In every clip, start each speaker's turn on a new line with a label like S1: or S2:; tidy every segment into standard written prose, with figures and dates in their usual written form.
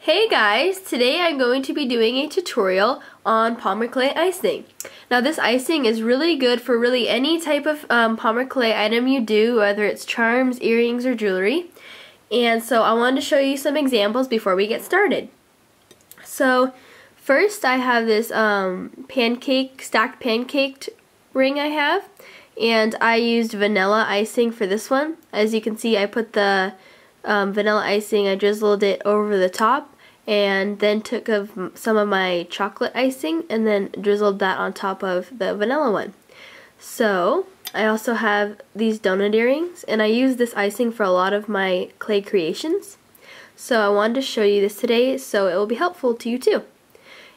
S1: Hey guys, today I'm going to be doing a tutorial on Polymer clay icing. Now this icing is really good for really any type of Polymer clay item you do, whether it's charms, earrings, or jewelry. And so I wanted to show you some examples before we get started. So first I have this stacked pancaked ring I have, and I used vanilla icing for this one. As you can see, I put the vanilla icing, I drizzled it over the top, and then took some of my chocolate icing and then drizzled that on top of the vanilla one. So I also have these donut earrings, and I use this icing for a lot of my clay creations. So I wanted to show you this today so it will be helpful to you too.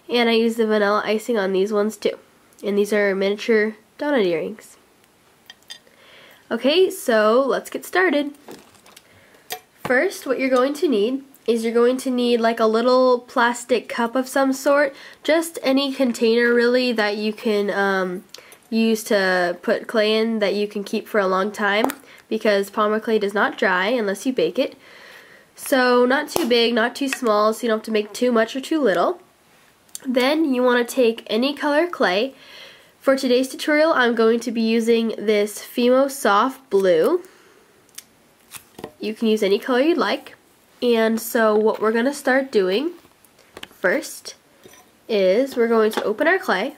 S1: And I use the vanilla icing on these ones too. And these are miniature donut earrings. Okay, so let's get started. First, what you're going to need is you're going to need like a little plastic cup of some sort, just any container really that you can use to put clay in that you can keep for a long time, because polymer clay does not dry unless you bake it. So not too big, not too small, so you don't have to make too much or too little. Then you want to take any color clay. For today's tutorial I'm going to be using this Fimo Soft Blue. You can use any color you'd like. And so what we're going to start doing first is we're going to open our clay.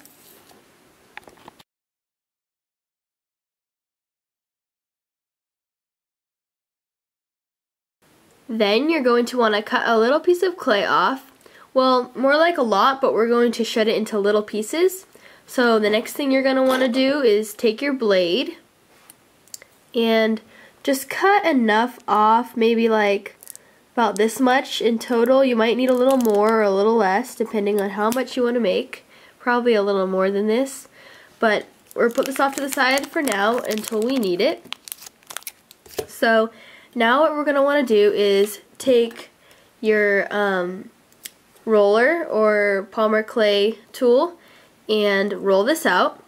S1: Then you're going to want to cut a little piece of clay off. Well, more like a lot, but we're going to shred it into little pieces. So the next thing you're going to want to do is take your blade and just cut enough off, maybe like about this much in total. You might need a little more or a little less depending on how much you want to make. Probably a little more than this, but we'll put this off to the side for now until we need it. So now what we're going to want to do is take your roller or Polymer clay tool and roll this out.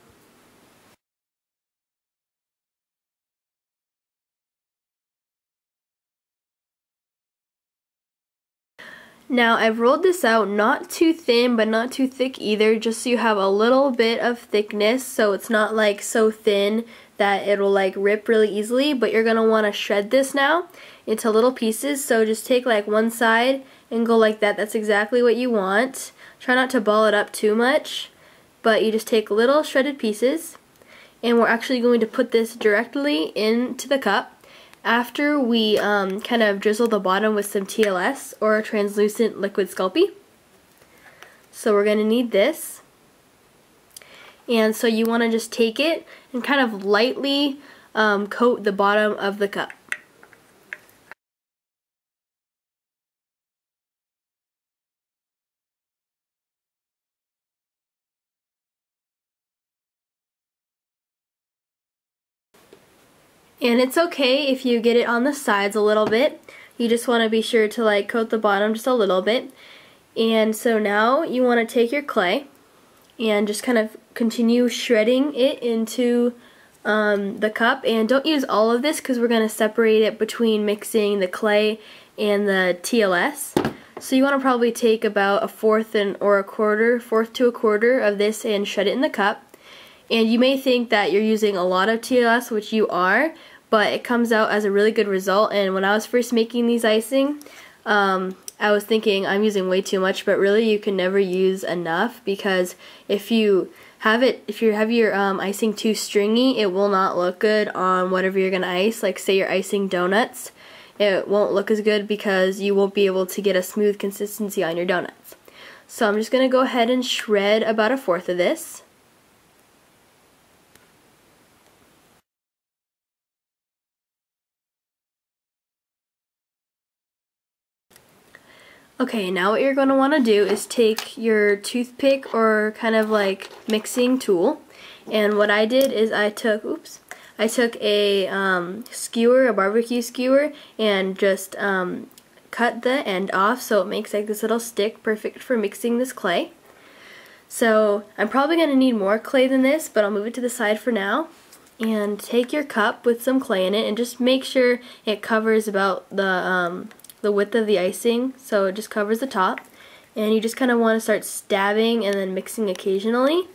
S1: Now I've rolled this out not too thin but not too thick either, just so you have a little bit of thickness, so it's not like so thin that it'll like rip really easily. But you're going to want to shred this now into little pieces, so just take like one side and go like that. That's exactly what you want. Try not to ball it up too much, but you just take little shredded pieces, and we're actually going to put this directly into the cup after we kind of drizzle the bottom with some TLS or translucent liquid Sculpey. So we're going to need this, and so you want to just take it and kind of lightly coat the bottom of the cup. And it's okay if you get it on the sides a little bit. You just want to be sure to like coat the bottom just a little bit. And so now you want to take your clay and just kind of continue shredding it into the cup. And don't use all of this because we're going to separate it between mixing the clay and the TLS. So you want to probably take about a fourth to a quarter of this and shred it in the cup. And you may think that you're using a lot of TLS, which you are, but it comes out as a really good result. And when I was first making these icing, I was thinking I'm using way too much, but really you can never use enough, because if you have your icing too stringy, it will not look good on whatever you're gonna ice. Like say you're icing donuts, it won't look as good because you won't be able to get a smooth consistency on your donuts. So I'm just gonna go ahead and shred about a fourth of this. Okay, now what you're going to want to do is take your toothpick or kind of like mixing tool, and what I did is I took a skewer, a barbecue skewer, and just cut the end off so it makes like this little stick, perfect for mixing this clay. So I'm probably going to need more clay than this, but I'll move it to the side for now. And take your cup with some clay in it and just make sure it covers about the the width of the icing, so it just covers the top. And you just kind of want to start stabbing and then mixing occasionally.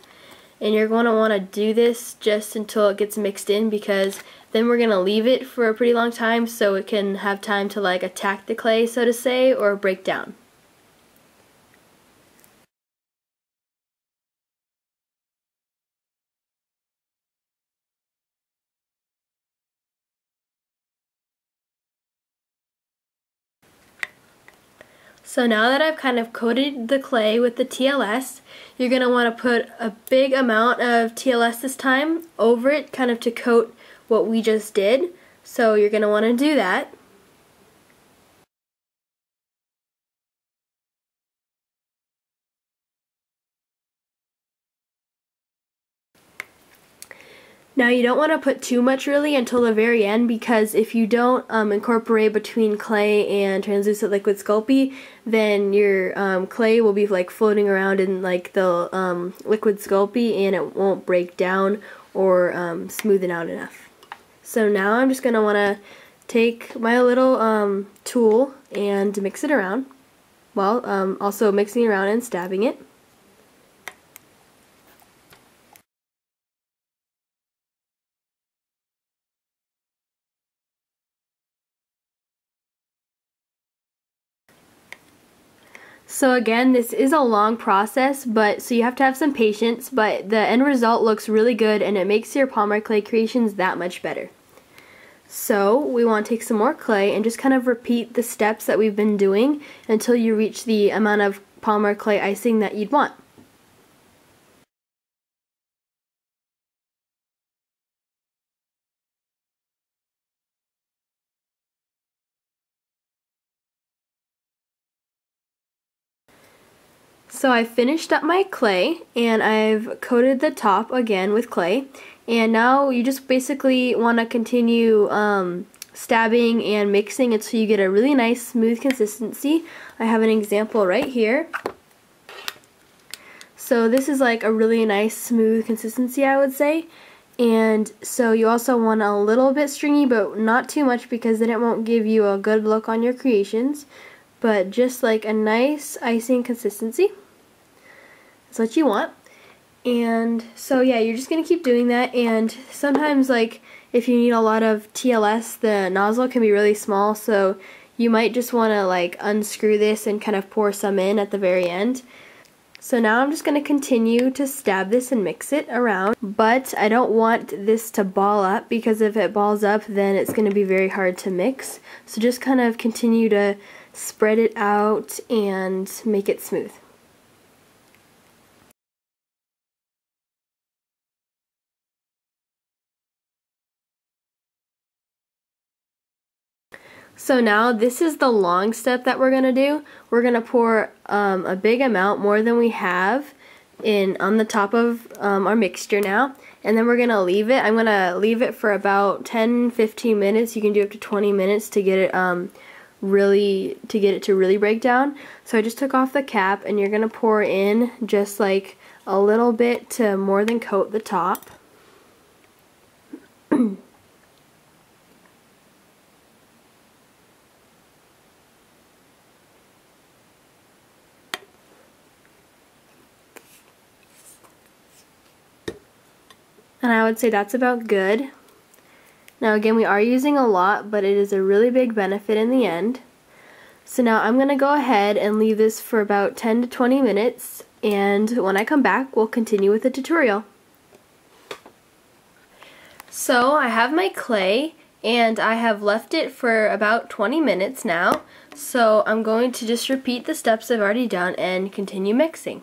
S1: And you're going to want to do this just until it gets mixed in, because then we're going to leave it for a pretty long time so it can have time to like attack the clay, so to say, or break down. So now that I've kind of coated the clay with the TLS, you're going to want to put a big amount of TLS this time over it, kind of to coat what we just did. So you're going to want to do that. Now you don't want to put too much really until the very end, because if you don't incorporate between clay and translucent liquid Sculpey, then your clay will be like floating around in like the liquid Sculpey and it won't break down or smoothen out enough. So now I'm just going to want to take my little tool and mix it around, while also mixing around and stabbing it. So again, this is a long process, so you have to have some patience, but the end result looks really good and it makes your Polymer clay creations that much better. So we want to take some more clay and just kind of repeat the steps that we've been doing until you reach the amount of Polymer clay icing that you'd want. So I finished up my clay and I've coated the top again with clay, and now you just basically want to continue stabbing and mixing until you get a really nice smooth consistency. I have an example right here. So this is like a really nice smooth consistency, I would say. And so you also want a little bit stringy, but not too much, because then it won't give you a good look on your creations. But just like a nice icing consistency. That's what you want. And so yeah, you're just gonna keep doing that, and sometimes like if you need a lot of TLS, the nozzle can be really small, so you might just want to like unscrew this and kind of pour some in at the very end. So now I'm just going to continue to stab this and mix it around, but I don't want this to ball up, because if it balls up then it's going to be very hard to mix. So just kind of continue to spread it out and make it smooth. So now this is the long step that we're going to do. We're going to pour a big amount, more than we have, on the top of our mixture now, and then we're going to leave it. I'm going to leave it for about 10-15 minutes. You can do up to 20 minutes to get it to really break down. So I just took off the cap, and you're going to pour in just like a little bit to more than coat the top. And I would say that's about good. Now again, we are using a lot, but it is a really big benefit in the end. So now I'm going to go ahead and leave this for about 10 to 20 minutes, and when I come back we'll continue with the tutorial. So I have my clay and I have left it for about 20 minutes now, so I'm going to just repeat the steps I've already done and continue mixing.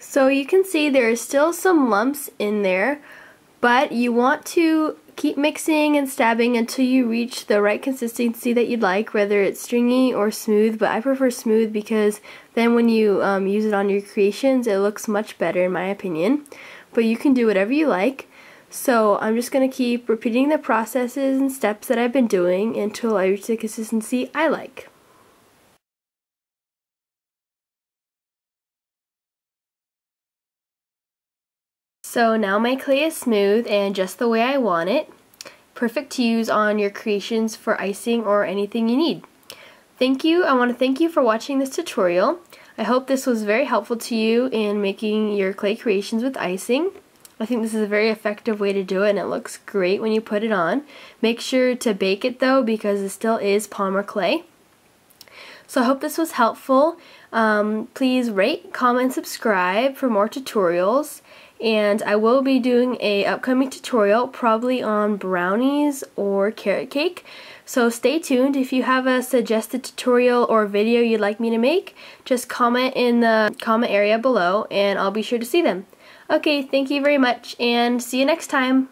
S1: So you can see there are still some lumps in there, but you want to keep mixing and stabbing until you reach the right consistency that you'd like, whether it's stringy or smooth, but I prefer smooth because then when you use it on your creations it looks much better in my opinion. But you can do whatever you like. So I'm just going to keep repeating the processes and steps that I've been doing until I reach the consistency I like. So now my clay is smooth and just the way I want it. Perfect to use on your creations for icing or anything you need. Thank you. I want to thank you for watching this tutorial. I hope this was very helpful to you in making your clay creations with icing. I think this is a very effective way to do it, and it looks great when you put it on. Make sure to bake it though, because it still is polymer clay. So I hope this was helpful. Please rate, comment, subscribe for more tutorials. And I will be doing a upcoming tutorial probably on brownies or carrot cake. So stay tuned. If you have a suggested tutorial or video you'd like me to make, just comment in the comment area below and I'll be sure to see them. Okay, thank you very much and see you next time.